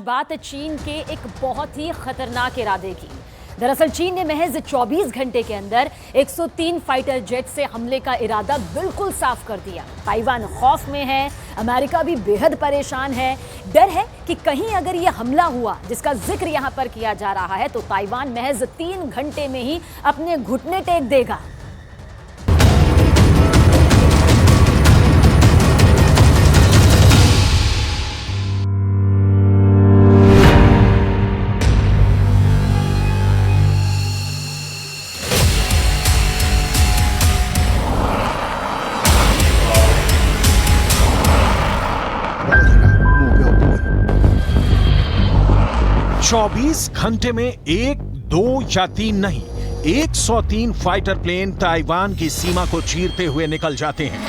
बात चीन के एक बहुत ही खतरनाक इरादे की। दरअसल चीन ने महज 24 घंटे के अंदर 103 फाइटर जेट से हमले का इरादा बिल्कुल साफ कर दिया। ताइवान खौफ में है, अमेरिका भी बेहद परेशान है। डर है कि कहीं अगर ये हमला हुआ जिसका जिक्र यहां पर किया जा रहा है तो ताइवान महज 3 घंटे में ही अपने घुटने टेक देगा। चौबीस घंटे में 1, 2 या 3 नहीं, 103 फाइटर प्लेन ताइवान की सीमा को चीरते हुए निकल जाते हैं।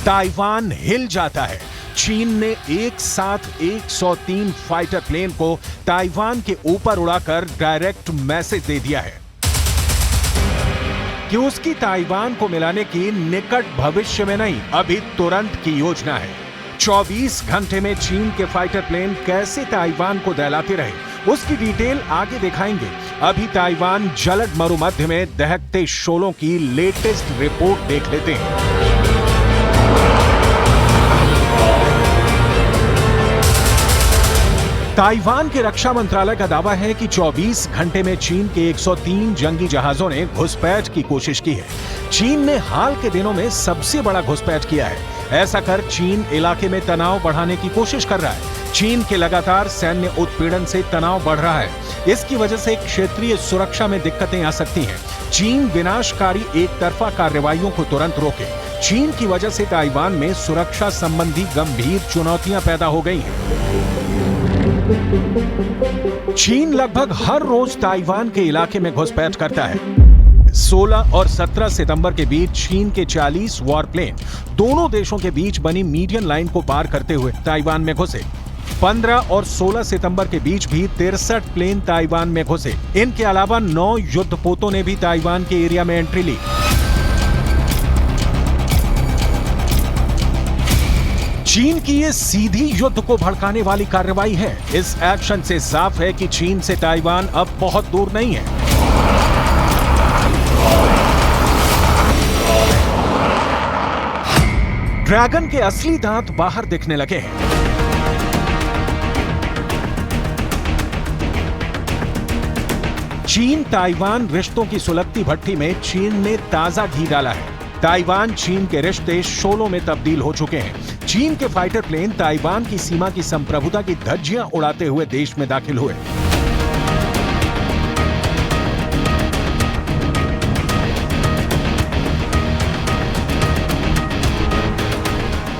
ताइवान हिल जाता है। चीन ने एक साथ 103 फाइटर प्लेन को ताइवान के ऊपर उड़ाकर डायरेक्ट मैसेज दे दिया है कि उसकी ताइवान को मिलाने की निकट भविष्य में नहीं, अभी तुरंत की योजना है। 24 घंटे में चीन के फाइटर प्लेन कैसे ताइवान को दहलाते रहे, उसकी डिटेल आगे दिखाएंगे। अभी ताइवान जलद मरुमध्य में दहकते शोलों की लेटेस्ट रिपोर्ट देख लेते हैं। ताइवान के रक्षा मंत्रालय का दावा है कि 24 घंटे में चीन के 103 जंगी जहाजों ने घुसपैठ की कोशिश की है। चीन ने हाल के दिनों में सबसे बड़ा घुसपैठ किया है। ऐसा कर चीन इलाके में तनाव बढ़ाने की कोशिश कर रहा है। चीन के लगातार सैन्य उत्पीड़न से तनाव बढ़ रहा है। इसकी वजह से क्षेत्रीय सुरक्षा में दिक्कतें आ सकती हैं। चीन विनाशकारी एक तरफा कार्रवाइयों को तुरंत रोके। चीन की वजह से ताइवान में सुरक्षा संबंधी गंभीर चुनौतियां पैदा हो गई हैं। चीन लगभग हर रोज ताइवान के इलाके में घुसपैठ करता है। 16 और 17 सितंबर के बीच चीन के 40 वॉरप्लेन दोनों देशों के बीच बनी मीडियन लाइन को पार करते हुए ताइवान में घुसे। 15 और 16 सितंबर के बीच भी 63 प्लेन ताइवान में घुसे। इनके अलावा 9 युद्धपोतों ने भी ताइवान के एरिया में एंट्री ली। चीन की ये सीधी युद्ध को भड़काने वाली कार्रवाई है। इस एक्शन से साफ है कि चीन से ताइवान अब बहुत दूर नहीं है। ड्रैगन के असली दांत बाहर दिखने लगे हैं। चीन ताइवान रिश्तों की सुलगती भट्टी में चीन ने ताजा घी डाला है। ताइवान चीन के रिश्ते शोलों में तब्दील हो चुके हैं। चीन के फाइटर प्लेन ताइवान की सीमा की संप्रभुता की धज्जियां उड़ाते हुए देश में दाखिल हुए।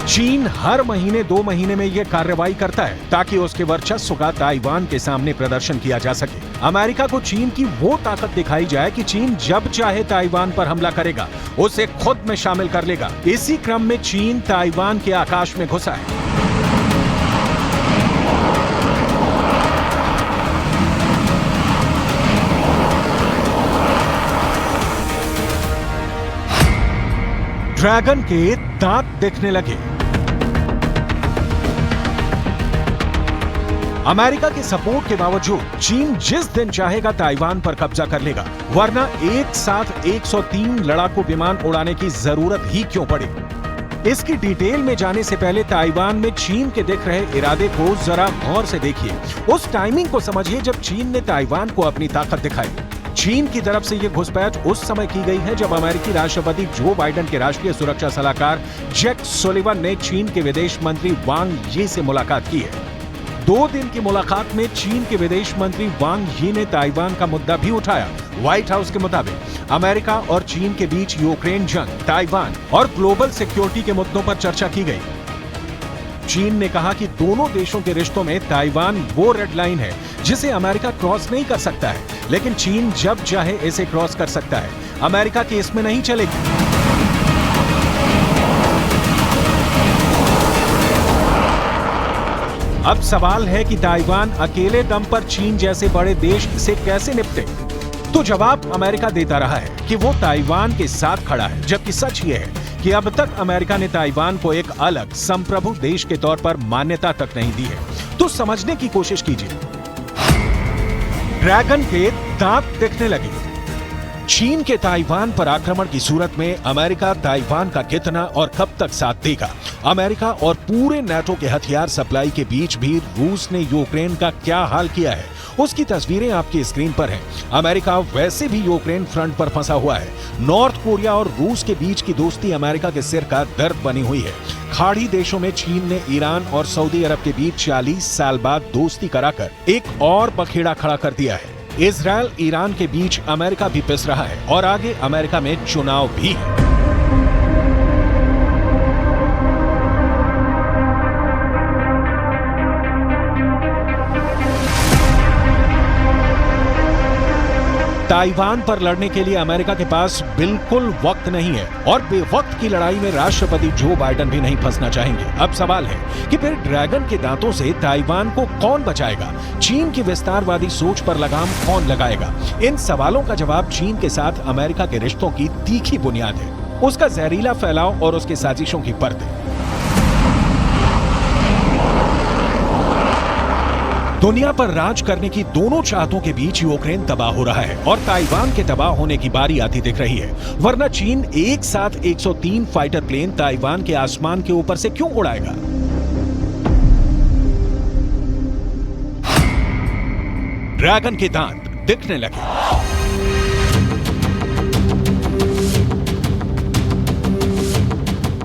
चीन हर महीने 2 महीने में यह कार्रवाई करता है ताकि उसके वर्चस्व का ताइवान के सामने प्रदर्शन किया जा सके। अमेरिका को चीन की वो ताकत दिखाई जाए कि चीन जब चाहे ताइवान पर हमला करेगा, उसे खुद में शामिल कर लेगा। इसी क्रम में चीन ताइवान के आकाश में घुसा है। ड्रैगन के दांत दिखने लगे। अमेरिका के सपोर्ट के बावजूद चीन जिस दिन चाहेगा ताइवान पर कब्जा कर लेगा, वरना एक साथ 103 लड़ाकू विमान उड़ाने की जरूरत ही क्यों पड़े। इसकी डिटेल में जाने से पहले ताइवान में चीन के दिख रहे इरादे को जरा गौर से देखिए। उस टाइमिंग को समझिए जब चीन ने ताइवान को अपनी ताकत दिखाई। चीन की तरफ से यह घुसपैठ उस समय की गई है जब अमेरिकी राष्ट्रपति जो बाइडेन के राष्ट्रीय सुरक्षा सलाहकार जैक सुलिवन ने चीन के विदेश मंत्री वांग यी से मुलाकात की है। 2 दिन की मुलाकात में चीन के विदेश मंत्री वांग यी ने ताइवान का मुद्दा भी उठाया। व्हाइट हाउस के मुताबिक अमेरिका और चीन के बीच यूक्रेन जंग, ताइवान और ग्लोबल सिक्योरिटी के मुद्दों पर चर्चा की गई। चीन ने कहा कि दोनों देशों के रिश्तों में ताइवान वो रेड लाइन है जिसे अमेरिका क्रॉस नहीं कर सकता है, लेकिन चीन जब चाहे इसे क्रॉस कर सकता है। अमेरिका की इसमें नहीं चलेगी। अब सवाल है कि ताइवान अकेले दम पर चीन जैसे बड़े देश से कैसे निपटे। तो जवाब अमेरिका देता रहा है कि वो ताइवान के साथ खड़ा है, जबकि सच ये है कि अब तक अमेरिका ने ताइवान को एक अलग संप्रभु देश के तौर पर मान्यता तक नहीं दी है। तो समझने की कोशिश कीजिए। ड्रैगन के दांत दिखने लगे। चीन के ताइवान पर आक्रमण की सूरत में अमेरिका ताइवान का कितना और कब तक साथ देगा? अमेरिका और पूरे नाटो के हथियार सप्लाई के बीच भी रूस ने यूक्रेन का क्या हाल किया है, उसकी तस्वीरें आपकी स्क्रीन पर हैं। अमेरिका वैसे भी यूक्रेन फ्रंट पर फंसा हुआ है। नॉर्थ कोरिया और रूस के बीच की दोस्ती अमेरिका के सिर का दर्द बनी हुई है। खाड़ी देशों में चीन ने ईरान और सऊदी अरब के बीच 40 साल बाद दोस्ती कराकर एक और बखेड़ा खड़ा कर दिया है। इजराइल ईरान के बीच अमेरिका भी पिस रहा है और आगे अमेरिका में चुनाव भी है। ताइवान पर लड़ने के लिए अमेरिका के पास बिल्कुल वक्त नहीं है और बेवक्त की लड़ाई में राष्ट्रपति जो बाइडेन भी नहीं फंसना चाहेंगे। अब सवाल है कि फिर ड्रैगन के दांतों से ताइवान को कौन बचाएगा? चीन की विस्तारवादी सोच पर लगाम कौन लगाएगा? इन सवालों का जवाब चीन के साथ अमेरिका के रिश्तों की तीखी बुनियाद है, उसका जहरीला फैलाव और उसकी साजिशों की परतें। दुनिया पर राज करने की दोनों चाहतों के बीच यूक्रेन तबाह हो रहा है और ताइवान के तबाह होने की बारी आती दिख रही है। वरना चीन एक साथ 103 फाइटर प्लेन ताइवान के आसमान के ऊपर से क्यों उड़ाएगा? ड्रैगन के दांत दिखने लगे।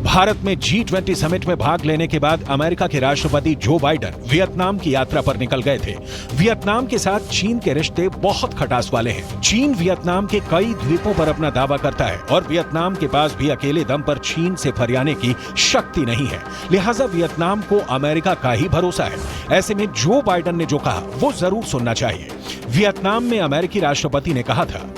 भारत में G20 समिट में भाग लेने के बाद अमेरिका के राष्ट्रपति जो बाइडेन वियतनाम की यात्रा पर निकल गए थे। वियतनाम के साथ चीन के रिश्ते बहुत खटास वाले हैं। चीन वियतनाम के कई द्वीपों पर अपना दावा करता है और वियतनाम के पास भी अकेले दम पर चीन से फरियाने की शक्ति नहीं है। लिहाजा वियतनाम को अमेरिका का ही भरोसा है। ऐसे में जो बाइडेन ने जो कहा वो जरूर सुनना चाहिए। वियतनाम में अमेरिकी राष्ट्रपति ने कहा था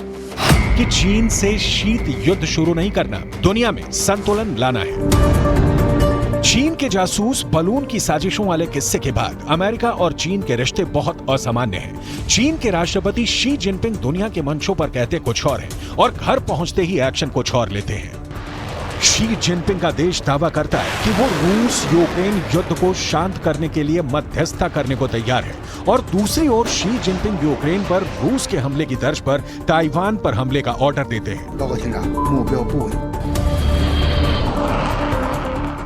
कि चीन से शीत युद्ध शुरू नहीं करना, दुनिया में संतुलन लाना है। चीन के जासूस बलून की साजिशों वाले किस्से के बाद अमेरिका और चीन के रिश्ते बहुत असामान्य हैं। चीन के राष्ट्रपति शी जिनपिंग दुनिया के मंचों पर कहते कुछ और है और घर पहुंचते ही एक्शन कुछ और लेते हैं। शी जिनपिंग का देश दावा करता है कि वो रूस यूक्रेन युद्ध को शांत करने के लिए मध्यस्थता करने को तैयार है और दूसरी ओर शी जिनपिंग यूक्रेन पर रूस के हमले की तर्ज पर ताइवान पर हमले का ऑर्डर देते हैं।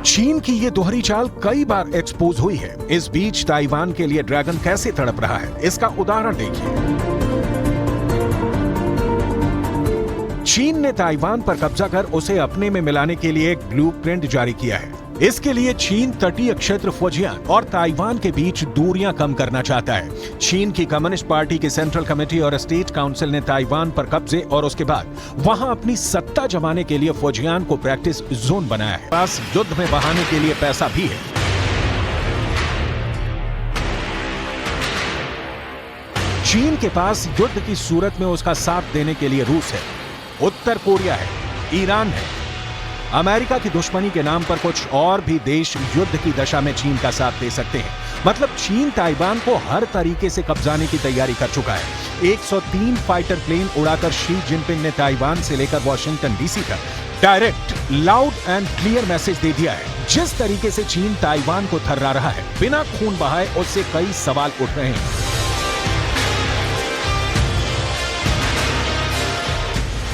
चीन की ये दोहरी चाल कई बार एक्सपोज हुई है। इस बीच ताइवान के लिए ड्रैगन कैसे तड़प रहा है, इसका उदाहरण देखिए। चीन ने ताइवान पर कब्जा कर उसे अपने में मिलाने के लिए एक ब्लूप्रिंट जारी किया है। इसके लिए चीन तटीय क्षेत्र फुजियान और ताइवान के बीच दूरियां कम करना चाहता है। चीन की कम्युनिस्ट पार्टी की सेंट्रल कमेटी और स्टेट काउंसिल ने ताइवान पर कब्जे और उसके बाद वहां अपनी सत्ता जमाने के लिए फुजियान को प्रैक्टिस जोन बनाया है। पास युद्ध में बहाने के लिए पैसा भी है। चीन के पास युद्ध की सूरत में उसका साथ देने के लिए रूस है, उत्तर कोरिया है, ईरान है। अमेरिका की दुश्मनी के नाम पर कुछ और भी देश युद्ध की दशा में चीन का साथ दे सकते हैं। मतलब चीन ताइवान को हर तरीके से कब्जाने की तैयारी कर चुका है। 103 फाइटर प्लेन उड़ाकर शी जिनपिंग ने ताइवान से लेकर वॉशिंगटन डीसी तक direct, loud and clear message दे दिया है। जिस तरीके से चीन ताइवान को थर्रा रहा है, बिना खून बहाए, उससे कई सवाल उठ रहे हैं।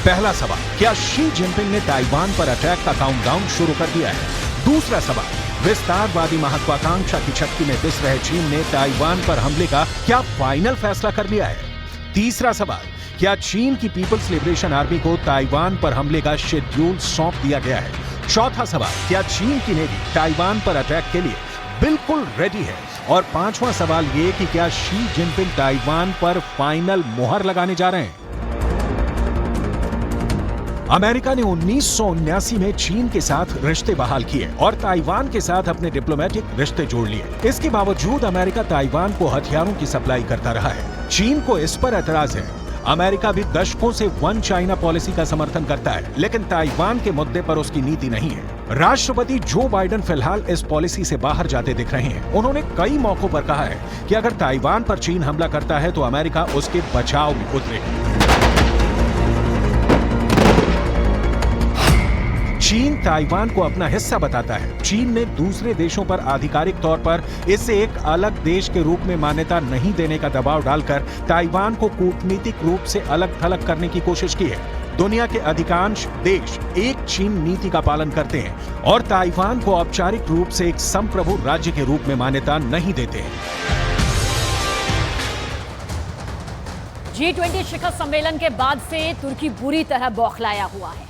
पहला सवाल, क्या शी जिनपिंग ने ताइवान पर अटैक का काउंटडाउन शुरू कर दिया है? दूसरा सवाल, विस्तारवादी महत्वाकांक्षा की छत्ती में पिस रहे चीन ने ताइवान पर हमले का क्या फाइनल फैसला कर लिया है? तीसरा सवाल, क्या चीन की पीपल्स लिबरेशन आर्मी को ताइवान पर हमले का शेड्यूल सौंप दिया गया है? चौथा सवाल, क्या चीन की नेवी ताइवान पर अटैक के लिए बिल्कुल रेडी है? और पांचवा सवाल ये कि क्या शी जिनपिंग ताइवान पर फाइनल मुहर लगाने जा रहे हैं? अमेरिका ने 1979 में चीन के साथ रिश्ते बहाल किए और ताइवान के साथ अपने डिप्लोमेटिक रिश्ते जोड़ लिए। इसके बावजूद अमेरिका ताइवान को हथियारों की सप्लाई करता रहा है। चीन को इस पर एतराज है। अमेरिका भी दशकों से वन चाइना पॉलिसी का समर्थन करता है, लेकिन ताइवान के मुद्दे पर उसकी नीति नहीं है। राष्ट्रपति जो बाइडेन फिलहाल इस पॉलिसी से बाहर जाते दिख रहे हैं। उन्होंने कई मौकों पर कहा है कि अगर ताइवान पर चीन हमला करता है तो अमेरिका उसके बचाव में उतरेगी। ताइवान को अपना हिस्सा बताता है। चीन ने दूसरे देशों पर आधिकारिक तौर पर इसे एक अलग देश के रूप में मान्यता नहीं देने का दबाव डालकर ताइवान को कूटनीतिक रूप से अलग थलग करने की कोशिश की है। दुनिया के अधिकांश देश एक चीन नीति का पालन करते हैं और ताइवान को औपचारिक रूप से एक संप्रभु राज्य के रूप में मान्यता नहीं देते हैं। G20 शिखर सम्मेलन के बाद से तुर्की बुरी तरह बौखलाया हुआ है।